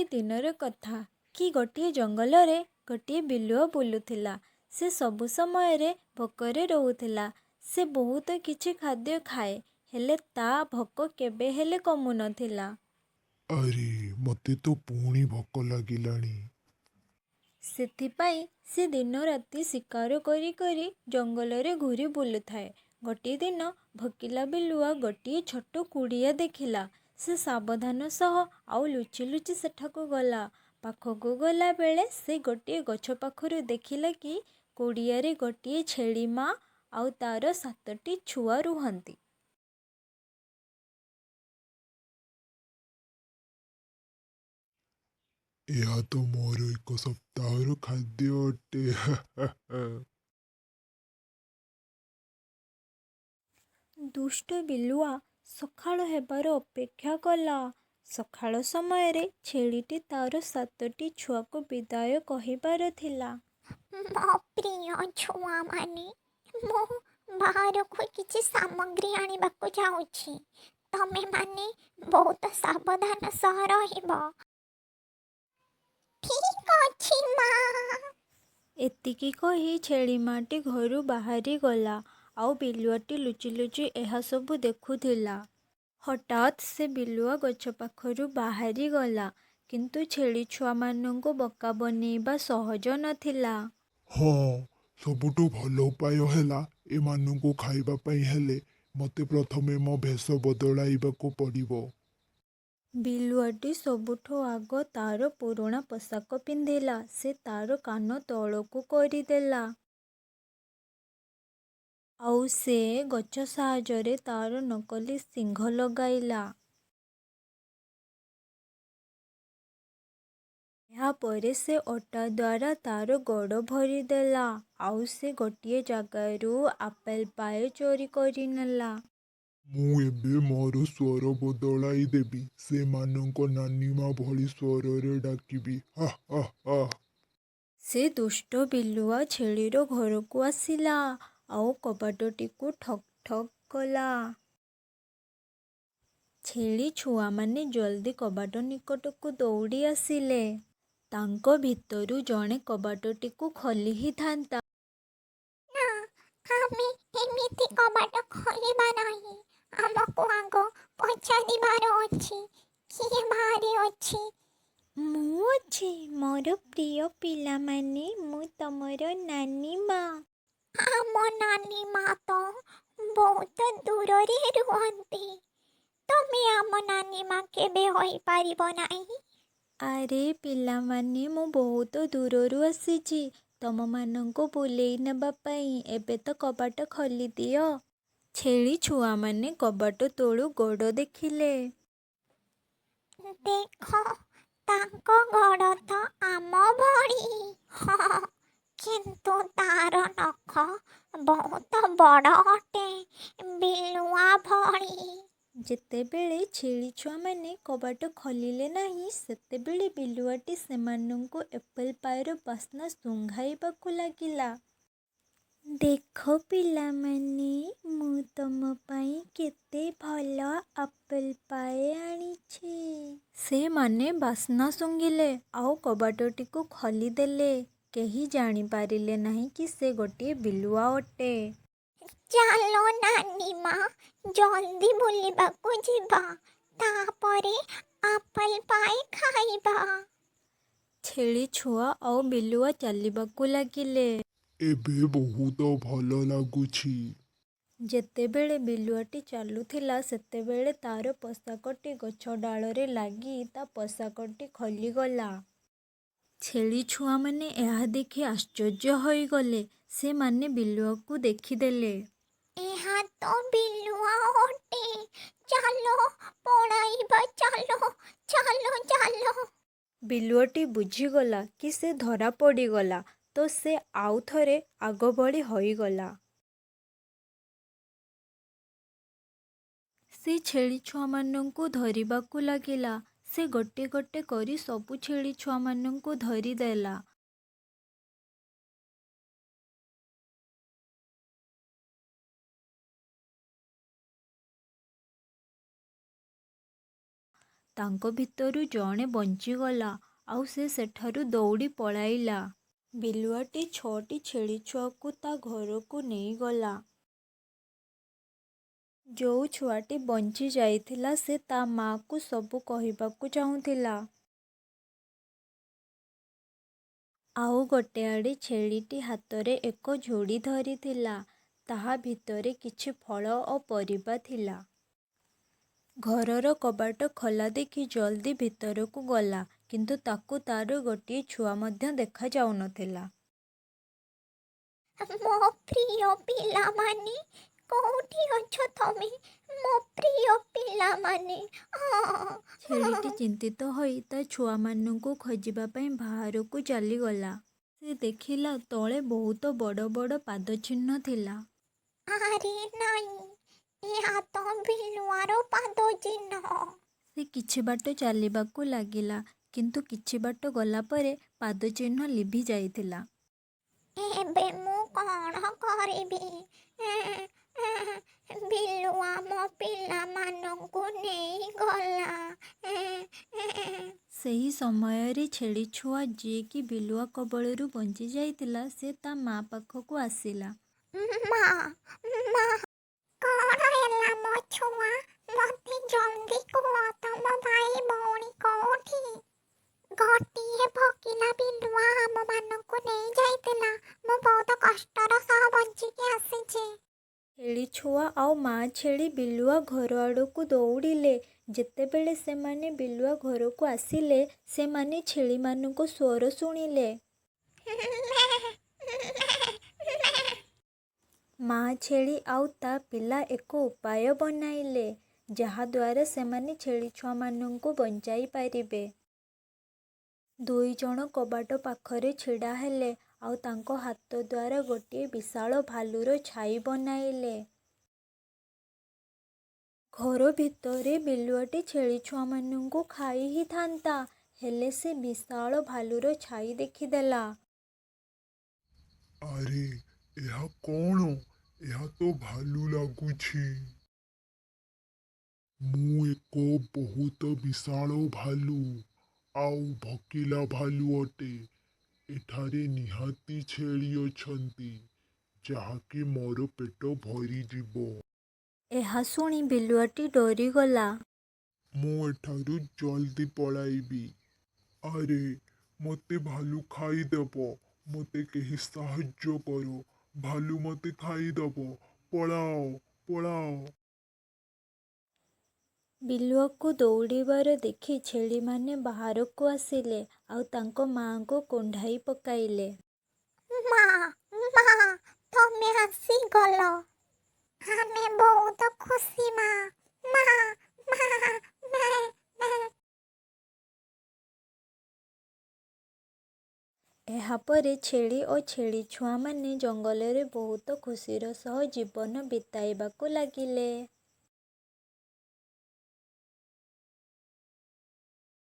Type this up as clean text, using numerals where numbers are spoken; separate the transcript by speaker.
Speaker 1: गोटे दिनर कथा कि गोटे जंगल गोटे बिलुआ बुलुथिला। से सबु समय भोकरे रहुथिला। से बहुत किछि खाद्य खाए हेले ता भोक केबे हेले कमु नथिला।
Speaker 2: अरे मते तो पुणी भोक लागिलाणी।
Speaker 1: ସେଥିପାଇଁ ସେ ଦିନ ରାତି ଶିକାର କରି କରି ଜଙ୍ଗଲରେ ଘୁରି ବୁଲୁଥାଏ। ଗୋଟିଏ ଦିନ ଭୋକିଲା ବିଲୁଆ ଗୋଟିଏ ଛୋଟ କୁଡ଼ିଆ ଦେଖିଲା। ସେ ସାବଧାନ ସହ ଆଉ ଲୁଚି ଲୁଚି ସେଠାକୁ ଗଲା। ପାଖକୁ ଗଲା ବେଳେ ସେ ଗୋଟିଏ ଗଛ ପାଖରୁ ଦେଖିଲା କି କୁଡ଼ିଆରେ ଗୋଟିଏ ଛେଳି ମା ଆଉ ତାର 7ଟି ଛୁଆ ରୁହନ୍ତି।
Speaker 2: ଏହା ତ ମୋର 1 ସପ୍ତାହର ଖାଦ୍ୟ ଅଟେ।
Speaker 1: ଦୁଷ୍ଟ ବିଲୁଆ ସକାଳ ହେବାର ଅପେକ୍ଷା କଲା। ସକାଳ ସମୟରେ ଛେଳିଟି ତାର 7ଟି ଛୁଆକୁ ବିଦାୟ କହିବାର ଥିଲା।
Speaker 3: ମୋ ପ୍ରିୟ ଛୁଆମାନେ, ମୁଁ ବାହାରକୁ କିଛି ସାମଗ୍ରୀ ଆଣିବାକୁ ଯାଉଛି। ତମେମାନେ ବହୁତ ସାବଧାନ ସହ ରହିବ। ଠିକ୍ ଅଛି ମା।
Speaker 1: ଏତିକି କହି ଛେଳି ମାଟି ଘରୁ ବାହାରି ଗଲା। ଆଉ ବିଲୁଆଟି ଲୁଚି ଲୁଚି ଏହା ସବୁ ଦେଖୁଥିଲା। ହଠାତ୍ ସେ ବିଲୁଆ ଗଛ ପାଖରୁ ବାହାରି ଗଲା। କିନ୍ତୁ ଛେଳି ଛୁଆମାନଙ୍କୁ ବୋକା ବନେଇବା ସହଜ ନଥିଲା।
Speaker 2: ହଁ, ସବୁଠୁ ଭଲ ଉପାୟ ହେଲା ଏମାନଙ୍କୁ ଖାଇବା ପାଇଁ ହେଲେ ମତେ ପ୍ରଥମେ ମୋ ଭେଷ ବଦଳାଇବାକୁ ପଡ଼ିବ।
Speaker 1: ବିଲୁଆଟି ସବୁଠୁ ଆଗ ତାର ପୁରୁଣା ପୋଷାକ ପିନ୍ଧିଲା। ସେ ତାର କାନ ତଳକୁ କରିଦେଲା। ଆଉ ସେ ଗଛ ସାହାଯ୍ୟରେ ତାର ନକଲି ଶିଙ୍ଘ ଲଗାଇଲା। ଏହାପରେ ସେ ଅଟା ଦ୍ୱାରା ତାର ଗୋଡ଼ ଭରିଦେଲା। ଆଉ ସେ ଗୋଟିଏ ଜାଗାରୁ ଆପେଲ ପାଏ ଚୋରି କରିନେଲା।
Speaker 2: ମୁଁ ଏବେ ମୋର ସ୍ୱର ବଦଳାଇ ଦେବି। ସେମାନଙ୍କ ନାନିମା ଭଳି ସ୍ୱରରେ ଡାକିବି। ହା ହା ହା।
Speaker 1: ସେ ଦୁଷ୍ଟ ବିଲୁଆ ଛେଳିର ଘରକୁ ଆସିଲା ଆଉ କବାଟଟିକୁ ଠକ୍ ଠକ୍ କଲା। ଛେଳି ଛୁଆମାନେ ଜଲ୍ଦି କବାଟ ନିକଟକୁ ଦୌଡ଼ି ଆସିଲେ। ତାଙ୍କ ଭିତରୁ ଜଣେ କବାଟଟିକୁ ଖୋଲି ହିଁ ଥାନ୍ତା।
Speaker 3: ନା, ଆମେ ଏମିତି କବାଟ ଖୋଲିବା ନାହିଁ। ଆମକୁ ଆଗ ପଚାରିବାର ଅଛି, କିଏ ବାହାରେ ଅଛି?
Speaker 1: ମୁଁ ଅଛି ମୋର ପ୍ରିୟ ପିଲାମାନେ, ମୁଁ ତମର ନାନୀ ମା।
Speaker 3: ଆମ ନାନୀ ମା ତ ବହୁତ ଦୂରରେ ରୁହନ୍ତି। ତମେ ଆମ ନାନୀ ମା କେବେ ହୋଇପାରିବ ନାହିଁ।
Speaker 1: ଆରେ ପିଲାମାନେ, ମୁଁ ବହୁତ ଦୂରରୁ ଆସିଛି ତମମାନଙ୍କୁ ବୁଲେଇ ନେବା ପାଇଁ। ଏବେ ତ କବାଟ ଖୋଲିଦିଅ। ଛେଳି ଛୁଆମାନେ କବାଟ ତଳୁ ଗୋଡ଼ ଦେଖିଲେ।
Speaker 3: ଦେଖ, ତାଙ୍କ ଗୋଡ଼ ତ ଆମ ଭଳି। ହଁ, କିନ୍ତୁ ତାର ନଖ ବହୁତ ବଡ଼ ଅଟେ, ବିଲୁଆ ଭଳି।
Speaker 1: ଯେତେବେଳେ ଛେଳି ଛୁଆମାନେ କବାଟ ଖୋଲିଲେ ନାହିଁ, ସେତେବେଳେ ବିଲୁଆଟି ସେମାନଙ୍କୁ ଆପେଲ ପାଏର ବାସ୍ନା ଶୁଙ୍ଘାଇବାକୁ ଲାଗିଲା। ଦେଖ ପିଲାମାନେ, ମୁଁ ତମ ପାଇଁ କେତେ ଭଲ ଆପେଲ ପାଏ ଆଣିଛି। ସେମାନେ ବାସ୍ନା ଶୁଙ୍ଘିଲେ ଆଉ କବାଟଟିକୁ ଖୋଲିଦେଲେ। କେହି ଜାଣିପାରିଲେ ନାହିଁ କି ସେ ଗୋଟିଏ ବିଲୁଆ ଅଟେ।
Speaker 3: ଚାଲ ନାନୀ ମା, ଜଲ୍ଦି ବୁଲିବାକୁ ଯିବା। ତାପରେ ଆପେଲ ପାଏ ଖାଇବା।
Speaker 1: ଛେଳି ଛୁଆ ଆଉ ବିଲୁଆ ଚାଲିବାକୁ ଲାଗିଲେ।
Speaker 2: ଏବେ ବହୁତ ଭଲ ଲାଗୁଛି।
Speaker 1: ଯେତେବେଳେ ବିଲୁଆଟି ଚାଲୁଥିଲା, ସେତେବେଳେ ତାର ପୋଷାକଟି ଗଛ ଡାଳରେ ଲାଗି ତା ପୋଷାକଟି ଖୋଲିଗଲା। ଛେଳି ଛୁଆମାନେ ଏହା ଦେଖି ଆଶ୍ଚର୍ଯ୍ୟ ହୋଇଗଲେ। ସେମାନେ ବିଲୁଆକୁ ଦେଖିଦେଲେ।
Speaker 3: ଏହା ତ ବିଲୁଆ ଅଟେ। ଚାଲ ପଳାଇବା, ଚାଲ ଚାଲ ଚାଲ।
Speaker 1: ବିଲୁଆଟି ବୁଝିଗଲା କି ସେ ଧରା ପଡ଼ିଗଲା, ତ ସେ ଆଉ ଥରେ ଆଗ ଭଳି ହୋଇଗଲା। ସେ ଛେଳି ଛୁଆମାନଙ୍କୁ ଧରିବାକୁ ଲାଗିଲା। ସେ ଗୋଟେ ଗୋଟେ କରି ସବୁ ଛେଳି ଛୁଆମାନଙ୍କୁ ଧରିଦେଲା। ତାଙ୍କ ଭିତରୁ ଜଣେ ବଞ୍ଚିଗଲା ଆଉ ସେ ସେଠାରୁ ଦୌଡ଼ି ପଳାଇଲା। ବିଲୁଆଟି 6ଟି ଛେଳି ଛୁଆକୁ ତା ଘରକୁ ନେଇଗଲା। ଯୋଉ ଛୁଆଟି ବଞ୍ଚି ଯାଇଥିଲା ସେ ତା ମାଆକୁ ସବୁ କହିବାକୁ ଚାହୁଁଥିଲା। ଆଉ ଗୋଟେ ଆଡ଼େ ଛେଳିଟି ହାତରେ ଏକ ଝୋଡ଼ି ଧରିଥିଲା। ତାହା ଭିତରେ କିଛି ଫଳ ଓ ପରିବା ଥିଲା। ଘରର କବାଟ ଖୋଲା ଦେଖି ଜଲ୍ଦି ଭିତରକୁ ଗଲା, କିନ୍ତୁ ତାକୁ ତାର ଗୋଟିଏ ଛୁଆ ମଧ୍ୟ ଦେଖାଯାଉନଥିଲା।
Speaker 3: ମୋ ପ୍ରିୟ ପିଲାମାନେ, କୋଉଠି ଅଛ ତମେ? ମୋ ପ୍ରିୟ ପିଲାମାନେ।
Speaker 1: ଛେଳିଟି ଚିନ୍ତିତ ହୋଇ ତା ଛୁଆମାନଙ୍କୁ ଖୋଜିବା ପାଇଁ ବାହାରକୁ ଚାଲିଗଲା। ସେ ଦେଖିଲା ତଳେ ବହୁତ ବଡ଼ ବଡ଼ ପାଦଚିହ୍ନ ଥିଲା।
Speaker 3: ଆରେ ନାଇଁ, ଏହା ତ ବିଲୁଆର ପାଦ ଚିହ୍ନ।
Speaker 1: ସେ କିଛି ବାଟ ଚାଲିବାକୁ ଲାଗିଲା, କିନ୍ତୁ କିଛି ବାଟ ଗଲା ପରେ ପାଦଚିହ୍ନ ଲିଭି ଯାଇଥିଲା।
Speaker 3: ଏବେ ମୁଁ କ'ଣ କରିବି? ବିଲୁଆ ମୋ ପିଲାମାନଙ୍କୁ ନେଇଗଲା।
Speaker 1: ସେହି ସମୟରେ ଛେଳି ଛୁଆ ଯିଏକି ବିଲୁଆ କବଳରୁ ବଞ୍ଚି ଯାଇଥିଲା ସେ ତା ମା ପାଖକୁ ଆସିଲା।
Speaker 3: ମା, ମା, କ'ଣ ହେଲା ମୋ ଛୁଆ? ମୋତେ ଜଲ୍ଦି କୁହ, ତମ ଭାଇ ଭଉଣୀ କୋଉଠି? ଗୋଟିଏ ଭୋକିଲା ବିଲୁଆ ଆମମାନଙ୍କୁ ନେଇ ଯାଇଥିଲା। ମୁଁ ବହୁତ କଷ୍ଟର ସହ ବଞ୍ଚିକି ଆସିଛି।
Speaker 1: ଛେଳି ଛୁଆ ଆଉ ମା ଛେଳି ବିଲୁଆ ଘର ଆଡ଼କୁ ଦୌଡ଼ିଲେ। ଯେତେବେଳେ ସେମାନେ ବିଲୁଆ ଘରକୁ ଆସିଲେ, ସେମାନେ ଛେଳିମାନଙ୍କ ସ୍ୱର ଶୁଣିଲେ। ମା ଛେଳି ଆଉ ତା ପିଲା ଏକ ଉପାୟ ବନାଇଲେ, ଯାହାଦ୍ୱାରା ସେମାନେ ଛେଳି ଛୁଆମାନଙ୍କୁ ବଞ୍ଚାଇ ପାରିବେ। ଦୁଇଜଣ କବାଟ ପାଖରେ ଛିଡ଼ା ହେଲେ ଆଉ ତାଙ୍କ ହାତ ଦ୍ୱାରା ଗୋଟିଏ ବିଶାଳ ଭାଲୁର ଛାଇ ବନାଇଲେ। ଘର ଭିତରେ ବିଲୁଆଟି ଛେଳି ଛୁଆମାନଙ୍କୁ ଖାଇ ହିଁ ଥାନ୍ତା, ହେଲେ ସେ ବିଶାଳ ଭାଲୁର ଛାଇ ଦେଖିଦେଲା।
Speaker 2: ଆରେ ଏହା କ'ଣ? ଏହା ତ ଭାଲୁ ଲାଗୁଛି। ମୁଁ ଏକ ବହୁତ ବିଶାଳ ଭାଲୁ ଆଉ ଭୋକିଲା ଭାଲୁ ଅଟେ। ଏଠାରେ ନିହାତି ଛେଳି ଅଛନ୍ତି, ଯାହାକି ମୋର ପେଟ ଭରିଯିବ।
Speaker 1: ଏହା ଶୁଣି ବିଲୁଆଟି ଡରିଗଲା।
Speaker 2: ମୁଁ ଏଠାରୁ ଜଲ୍ଦି ପଳାଇବି। ଆରେ ମୋତେ ଭାଲୁ ଖାଇଦେବ। ମୋତେ କେହି ସାହାଯ୍ୟ କର। ଭାଲୁ ମୋତେ ଖାଇଦେବ। ପଳାଅ, ପଳାଅ।
Speaker 3: ବିଲୁଆକୁ ଦୌଡ଼ିବାର ଦେଖି ଛେଳିମାନେ ବାହାରକୁ ଆସିଲେ ଆଉ ତାଙ୍କ ମାଆଙ୍କୁ କୁଣ୍ଢାଇ ପକାଇଲେ। ମା, ମା, ତମେ ଆସିଗଲ। ଆମେ ବହୁତ ଖୁସି ମା, ମା, ମା, ମା, ମା। ଏହାପରେ ଛେଳି ଓ ଛେଳି ଛୁଆମାନେ ଜଙ୍ଗଲରେ ବହୁତ ଖୁସିର ସହ ଜୀବନ ବିତାଇବାକୁ ଲାଗିଲେ।